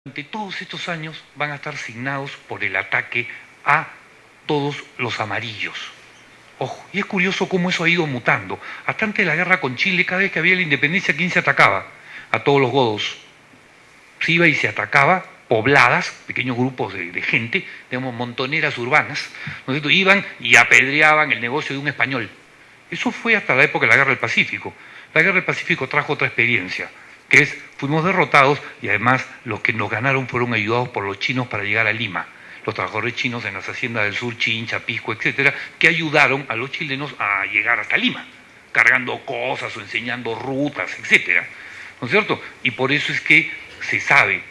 Durante todos estos años van a estar signados por el ataque a todos los amarillos. Ojo, y es curioso cómo eso ha ido mutando. Hasta antes de la guerra con Chile, cada vez que había la independencia, ¿quién se atacaba? A todos los godos. Se iba y se atacaba pobladas, pequeños grupos de gente, digamos, montoneras urbanas, ¿no es cierto? Iban y apedreaban el negocio de un español. Eso fue hasta la época de la Guerra del Pacífico. La Guerra del Pacífico trajo otra experiencia, que es, fuimos derrotados y además los que nos ganaron fueron ayudados por los chinos para llegar a Lima. Los trabajadores chinos en las haciendas del sur, Chincha, Pisco, etcétera, que ayudaron a los chilenos a llegar hasta Lima, cargando cosas o enseñando rutas, etcétera. ¿No es cierto? Y por eso es que se sabe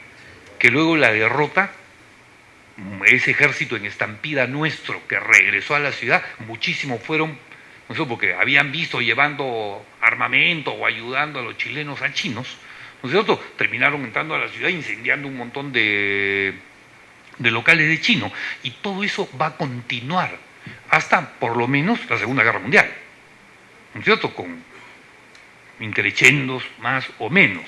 que luego la derrota, ese ejército en estampida nuestro que regresó a la ciudad, muchísimos fueron, no sé, porque habían visto llevando armamento o ayudando a los chilenos a chinos, ¿no es cierto? Terminaron entrando a la ciudad incendiando un montón de locales de chino, y todo eso va a continuar hasta por lo menos la Segunda Guerra Mundial, ¿no es cierto? Con increciendos más o menos,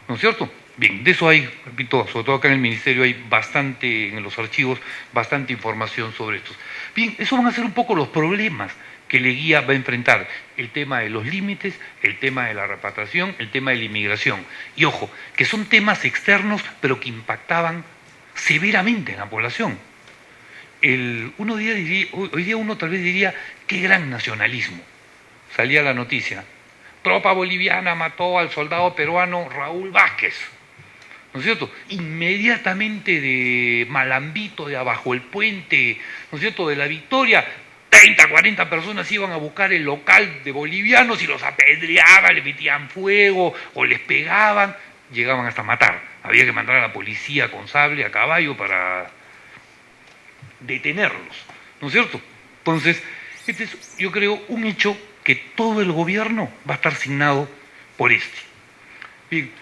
¿no es cierto? Bien, de eso hay, repito, sobre todo acá en el Ministerio hay bastante, en los archivos, bastante información sobre esto. Bien, esos van a ser un poco los problemas que Leguía va a enfrentar: el tema de los límites, el tema de la repatriación, el tema de la inmigración. Y ojo, que son temas externos, pero que impactaban severamente en la población. Hoy día uno tal vez diría, qué gran nacionalismo. Salía la noticia: tropa boliviana mató al soldado peruano Raúl Vázquez. ¿No es cierto? Inmediatamente de Malambito, de abajo el puente, ¿no es cierto?, de La Victoria, 30, 40 personas iban a buscar el local de bolivianos y los apedreaban, les metían fuego o les pegaban, llegaban hasta matar. Había que mandar a la policía con sable a caballo para detenerlos, ¿no es cierto? Entonces, este es, yo creo, un hecho que todo el gobierno va a estar signado por este. Bien,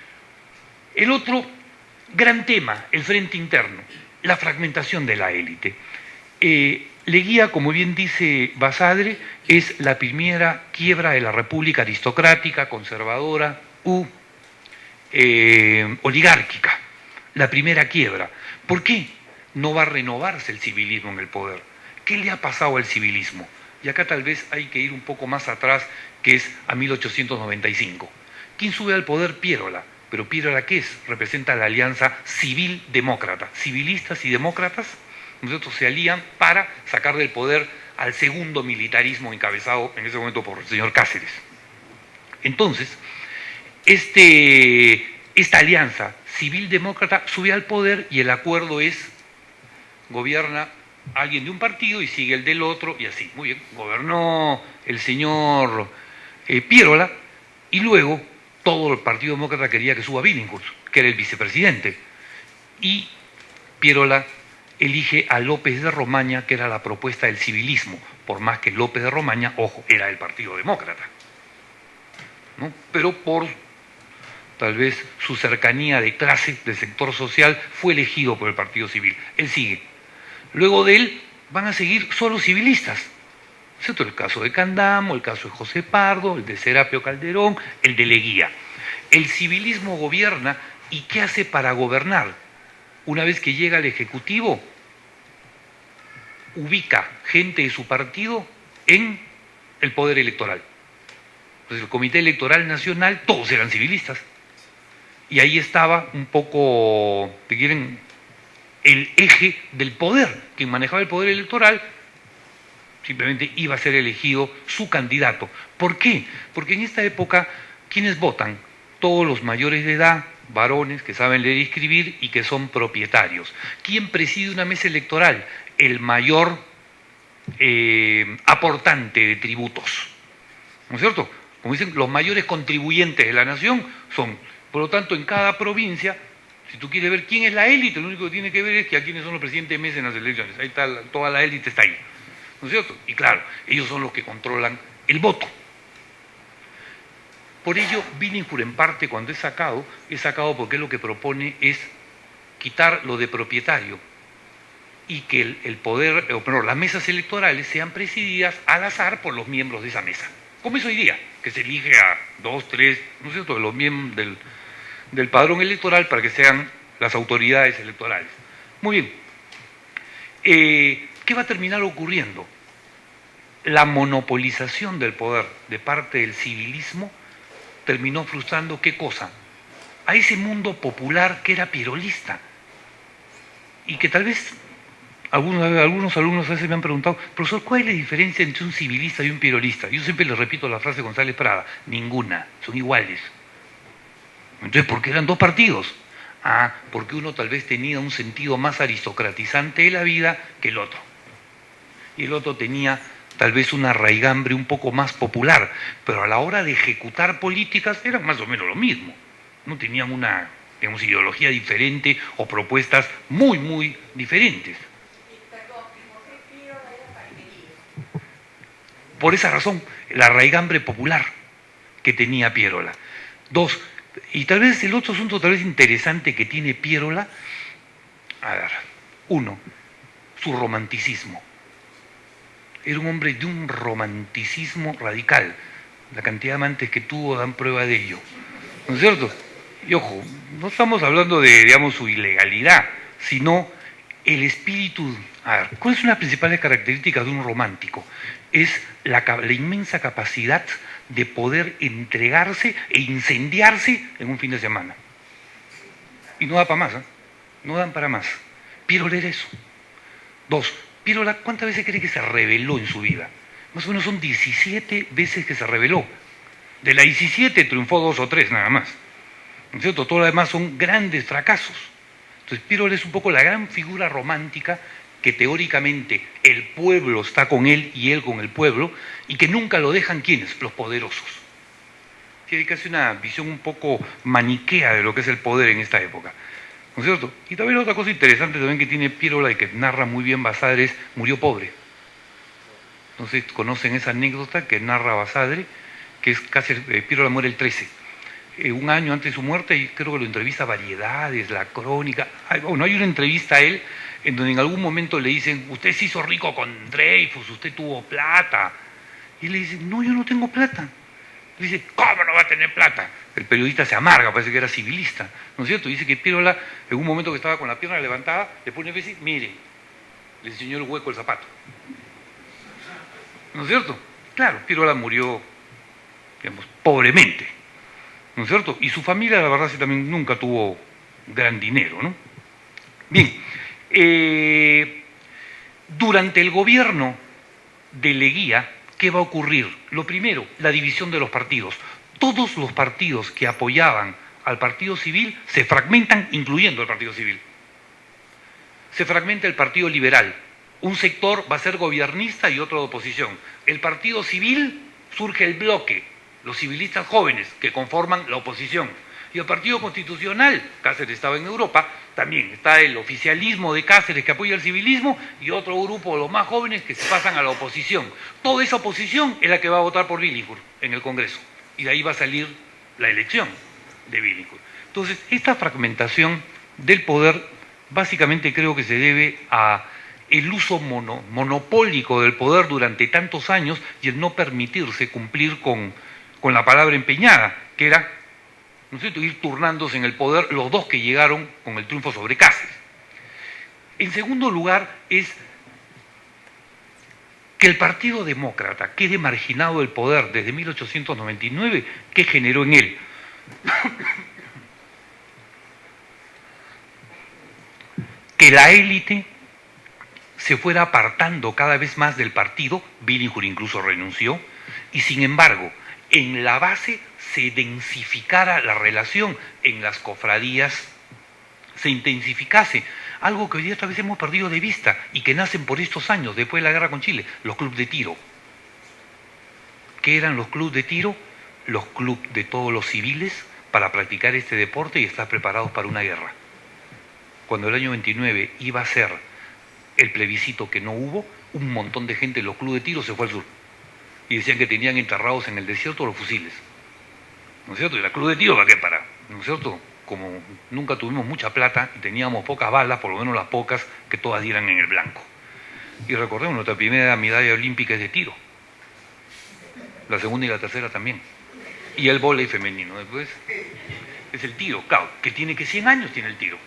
el otro gran tema, el frente interno, la fragmentación de la élite. Leguía, como bien dice Basadre, es la primera quiebra de la república aristocrática, conservadora u oligárquica. La primera quiebra. ¿Por qué no va a renovarse el civilismo en el poder? ¿Qué le ha pasado al civilismo? Y acá tal vez hay que ir un poco más atrás, que es a 1895. ¿Quién sube al poder? Piérola. Pero Piérola, ¿qué es? Representa la alianza civil-demócrata. Civilistas y demócratas, nosotros se alían para sacar del poder al segundo militarismo encabezado en ese momento por el señor Cáceres. Entonces, esta alianza civil-demócrata sube al poder y el acuerdo es: gobierna alguien de un partido y sigue el del otro, y así. Muy bien, gobernó el señor Piérola, y luego todo el Partido Demócrata quería que suba Billinghurst, que era el vicepresidente, y Piérola elige a López de Romaña, que era la propuesta del civilismo, por más que López de Romaña, ojo, era del Partido Demócrata, ¿no? Pero por tal vez su cercanía de clase, de sector social, fue elegido por el Partido Civil. Él sigue. Luego de él van a seguir solo civilistas, ¿cierto? El caso de Candamo, el caso de José Pardo, el de Serapio Calderón, el de Leguía. El civilismo gobierna, ¿y qué hace para gobernar? Una vez que llega al Ejecutivo, ubica gente de su partido en el poder electoral. Entonces, el Comité Electoral Nacional, todos eran civilistas. Y ahí estaba un poco, si quieren, el eje del poder. Quien manejaba el poder electoral simplemente iba a ser elegido su candidato. ¿Por qué? Porque en esta época, ¿quiénes votan? Todos los mayores de edad, varones que saben leer y escribir y que son propietarios. ¿Quién preside una mesa electoral? El mayor aportante de tributos, ¿no es cierto? Como dicen, los mayores contribuyentes de la nación son. Por lo tanto, en cada provincia, si tú quieres ver quién es la élite, lo único que tiene que ver es que a quiénes son los presidentes de mesa en las elecciones. Ahí está, toda la élite está ahí, ¿no es cierto? Y claro, ellos son los que controlan el voto. Por ello, Billinghurst, en parte, cuando es sacado porque lo que propone es quitar lo de propietario y que el poder, las mesas electorales sean presididas al azar por los miembros de esa mesa. Como es hoy día, que se elige a 2, 3, ¿no es cierto?, de los miembros del padrón electoral para que sean las autoridades electorales. Muy bien. ¿Qué va a terminar ocurriendo? La monopolización del poder de parte del civilismo terminó frustrando ¿qué cosa? A ese mundo popular que era pierolista y que tal vez algunos alumnos a veces me han preguntado, profesor, ¿cuál es la diferencia entre un civilista y un pierolista? Yo siempre les repito la frase de González Prada, ninguna, son iguales. Entonces, ¿por qué eran dos partidos? Ah, porque uno tal vez tenía un sentido más aristocratizante de la vida que el otro. Y el otro tenía tal vez una raigambre un poco más popular, pero a la hora de ejecutar políticas eran más o menos lo mismo. No tenían una, digamos, ideología diferente o propuestas muy, muy diferentes. Por esa razón, la raigambre popular que tenía Piérola. Dos, y tal vez el otro asunto tal vez interesante que tiene Piérola, a ver, uno, su romanticismo. Era un hombre de un romanticismo radical. La cantidad de amantes que tuvo dan prueba de ello. ¿No es cierto? Y ojo, no estamos hablando de, digamos, su ilegalidad, sino el espíritu. A ver, ¿cuáles son las principales características de un romántico? Es la inmensa capacidad de poder entregarse e incendiarse en un fin de semana. Y no da para más, ¿eh? No dan para más. Piérola era eso. Dos, Piérola, ¿cuántas veces cree que se rebeló en su vida? Más o menos son 17 veces que se rebeló. De las 17 triunfó 2 o 3 nada más. ¿No es cierto? Todo lo demás son grandes fracasos. Entonces Piérola es un poco la gran figura romántica que teóricamente el pueblo está con él y él con el pueblo, y que nunca lo dejan ¿quiénes? Los poderosos. Tiene casi una visión un poco maniquea de lo que es el poder en esta época. ¿No es cierto? Y también otra cosa interesante también que tiene Piérola y que narra muy bien Basadre es murió pobre. Entonces conocen esa anécdota que narra Basadre, que es casi Piérola muere el 13. Un año antes de su muerte, y creo que lo entrevista Variedades, La Crónica. Bueno, hay una entrevista a él en donde en algún momento le dicen, usted se hizo rico con Dreyfus, usted tuvo plata. Y él le dice, no, yo no tengo plata. Le dice, ¿cómo no va a tener plata? El periodista se amarga, parece que era civilista, ¿no es cierto? Dice que Piérola, en un momento que estaba con la pierna levantada, le pone a decir, mire, le enseñó el hueco del zapato. ¿No es cierto? Claro, Piérola murió, digamos, pobremente, ¿no es cierto? Y su familia, la verdad, sí también nunca tuvo gran dinero, ¿no? Bien, durante el gobierno de Leguía, ¿qué va a ocurrir? Lo primero, la división de los partidos. Todos los partidos que apoyaban al Partido Civil se fragmentan, incluyendo el Partido Civil. Se fragmenta el Partido Liberal. Un sector va a ser gobernista y otro de oposición. El Partido Civil surge el bloque, los civilistas jóvenes que conforman la oposición. Y el Partido Constitucional, Cáceres estaba en Europa, también está el oficialismo de Cáceres que apoya el civilismo y otro grupo de los más jóvenes que se pasan a la oposición. Toda esa oposición es la que va a votar por Billinghurst en el Congreso. Y de ahí va a salir la elección de Billinghurst. Entonces, esta fragmentación del poder básicamente creo que se debe a el uso monopólico del poder durante tantos años y el no permitirse cumplir con la palabra empeñada, que era, ¿no es cierto?, ir turnándose en el poder los dos que llegaron con el triunfo sobre Cáceres. En segundo lugar es que el Partido Demócrata quede marginado del poder desde 1899, ¿qué generó en él? Que la élite se fuera apartando cada vez más del partido, Billinghurst incluso renunció, y sin embargo, en la base se densificara la relación, en las cofradías se intensificase, algo que hoy día otra vez hemos perdido de vista y que nacen por estos años, después de la guerra con Chile, los clubes de tiro. ¿Qué eran los clubes de tiro? Los clubes de todos los civiles para practicar este deporte y estar preparados para una guerra. Cuando el año 29 iba a ser el plebiscito que no hubo, un montón de gente en los clubes de tiro se fue al sur. Y decían que tenían enterrados en el desierto los fusiles. ¿No es cierto? Y la club de tiro, ¿para qué? Para, ¿no es cierto? Como nunca tuvimos mucha plata y teníamos pocas balas, por lo menos las pocas, que todas dieran en el blanco. Y recordemos, nuestra primera medalla olímpica es de tiro. La segunda y la tercera también. Y el vóley femenino después es el tiro, claro, que tiene que 100 años tiene el tiro.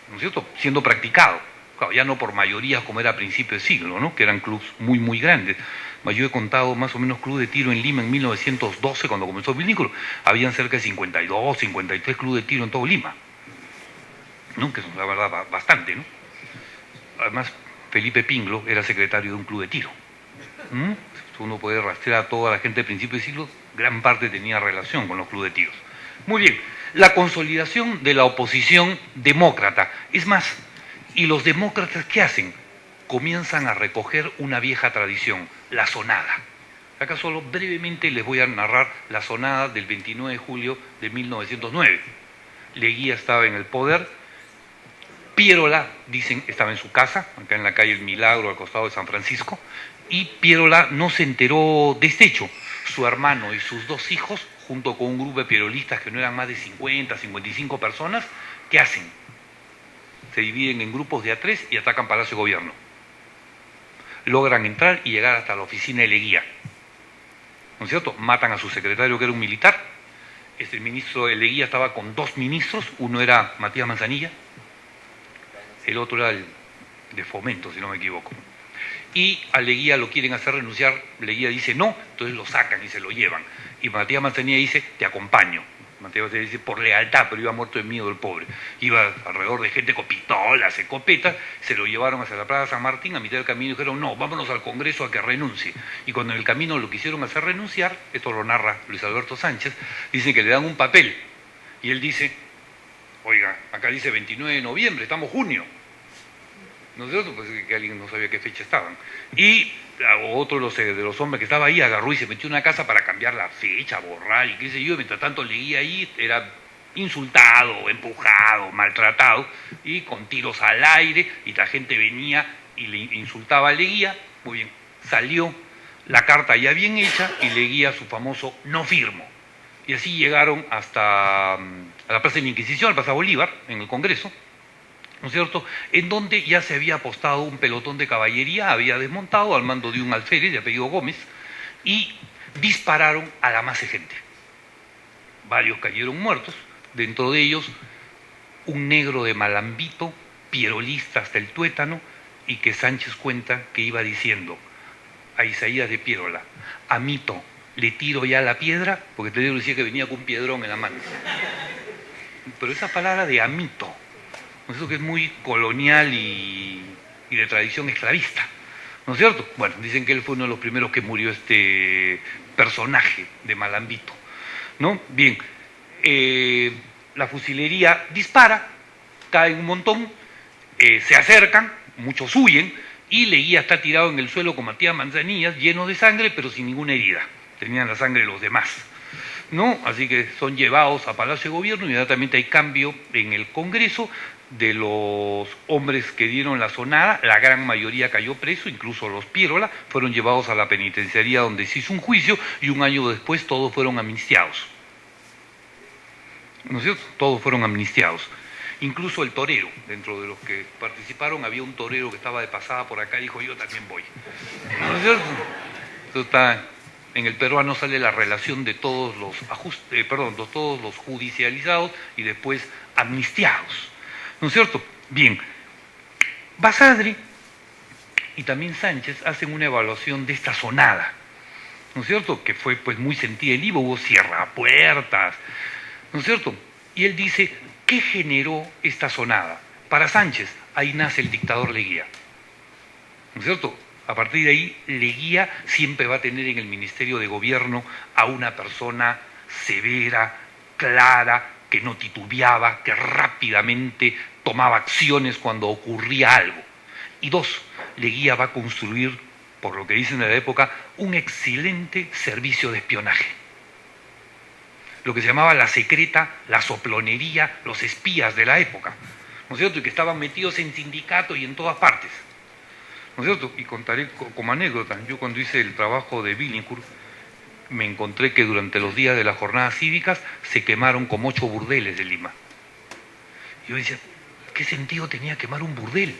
¿no es cierto?, siendo practicado. Claro, ya no por mayorías como era a principios de siglo, ¿no?, que eran clubes muy, muy grandes. Yo he contado más o menos clubes de tiro en Lima en 1912, cuando comenzó el vínculo. Habían cerca de 52, 53 clubes de tiro en todo Lima, ¿no?, que es la verdad bastante, ¿no? Además, Felipe Pinglo era secretario de un club de tiro. Uno puede rastrear a toda la gente de principios de siglo, gran parte tenía relación con los clubes de tiros. Muy bien, la consolidación de la oposición demócrata. Es más, ¿y los demócratas qué hacen? Comienzan a recoger una vieja tradición, la zonada. Acá solo brevemente les voy a narrar la zonada del 29 de julio de 1909. Leguía estaba en el poder, Pierola, dicen, estaba en su casa, acá en la calle El Milagro, al costado de San Francisco, y Pierola no se enteró de este hecho. Su hermano y sus dos hijos, junto con un grupo de pierolistas que no eran más de 50, 55 personas, ¿qué hacen? Se dividen en grupos de a 3 y atacan Palacio de Gobierno. Logran entrar y llegar hasta la oficina de Leguía. ¿No es cierto? Matan a su secretario, que era un militar. El ministro de Leguía estaba con 2 ministros, uno era Matías Manzanilla, el otro era el de Fomento, si no me equivoco. Y a Leguía lo quieren hacer renunciar, Leguía dice no, entonces lo sacan y se lo llevan. Y Matías Manzanilla dice, te acompaño. Matías Manzanilla dice, por lealtad, pero iba muerto de miedo el pobre. Iba alrededor de gente con pistolas, escopetas, se lo llevaron hacia la Plaza San Martín, a mitad del camino dijeron, no, vámonos al Congreso a que renuncie. Y cuando en el camino lo quisieron hacer renunciar, esto lo narra Luis Alberto Sánchez, dicen que le dan un papel. Y él dice, oiga, acá dice 29 de noviembre, estamos junio. ¿No es cierto? Pues que alguien no sabía qué fecha estaban. Y otro de los hombres que estaba ahí agarró y se metió en una casa para cambiar la fecha, borrar y qué sé yo. Mientras tanto Leguía ahí, era insultado, empujado, maltratado, y con tiros al aire, y la gente venía y le insultaba a Leguía. Muy bien, salió la carta ya bien hecha y Leguía su famoso no firmo. Y así llegaron hasta a la Plaza de la Inquisición, a la Plaza Bolívar, en el Congreso, ¿no es cierto?, en donde ya se había apostado un pelotón de caballería, había desmontado al mando de un alférez de apellido Gómez, y dispararon a la masa de gente. Varios cayeron muertos, dentro de ellos un negro de Malambito, pierolista hasta el tuétano, y que Sánchez cuenta que iba diciendo a Isaías de Pierola, Amito, le tiro ya la piedra, porque te decía que venía con un piedrón en la mano. Pero esa palabra de amito, eso que es muy colonial y de tradición esclavista, ¿no es cierto? Bueno, dicen que él fue uno de los primeros que murió, este personaje de Malambito, ¿no? Bien, la fusilería dispara, caen un montón, se acercan, muchos huyen, y Leguía está tirado en el suelo con Matías Manzanillas, lleno de sangre, pero sin ninguna herida. Tenían la sangre de los demás, ¿no? Así que son llevados a Palacio de Gobierno, inmediatamente hay cambio en el Congreso. De los hombres que dieron la zonada, la gran mayoría cayó preso, incluso los Pierola, fueron llevados a la penitenciaría donde se hizo un juicio y un año después todos fueron amnistiados. ¿No es cierto? Todos fueron amnistiados. Incluso el torero, dentro de los que participaron, había un torero que estaba de pasada por acá y dijo, yo también voy. ¿No es cierto? Esto está, en el peruano sale la relación de todos los todos los judicializados y después amnistiados. ¿No es cierto? Bien, Basadre y también Sánchez hacen una evaluación de esta zonada, ¿no es cierto?, que fue pues muy sentida en Lima, hubo cierrapuertas, ¿no es cierto? Y él dice, ¿qué generó esta zonada? Para Sánchez, ahí nace el dictador Leguía, ¿no es cierto? A partir de ahí, Leguía siempre va a tener en el Ministerio de Gobierno a una persona severa, clara, que no titubeaba, que rápidamente tomaba acciones cuando ocurría algo. Y 2, Leguía va a construir, por lo que dicen de la época, un excelente servicio de espionaje. Lo que se llamaba la secreta, la soplonería, los espías de la época, ¿no es cierto? Y que estaban metidos en sindicatos y en todas partes, ¿no es cierto? Y contaré como anécdota, yo cuando hice el trabajo de Billinghurst, me encontré que durante los días de las jornadas cívicas se quemaron como 8 burdeles de Lima. Yo decía, ¿qué sentido tenía quemar un burdel?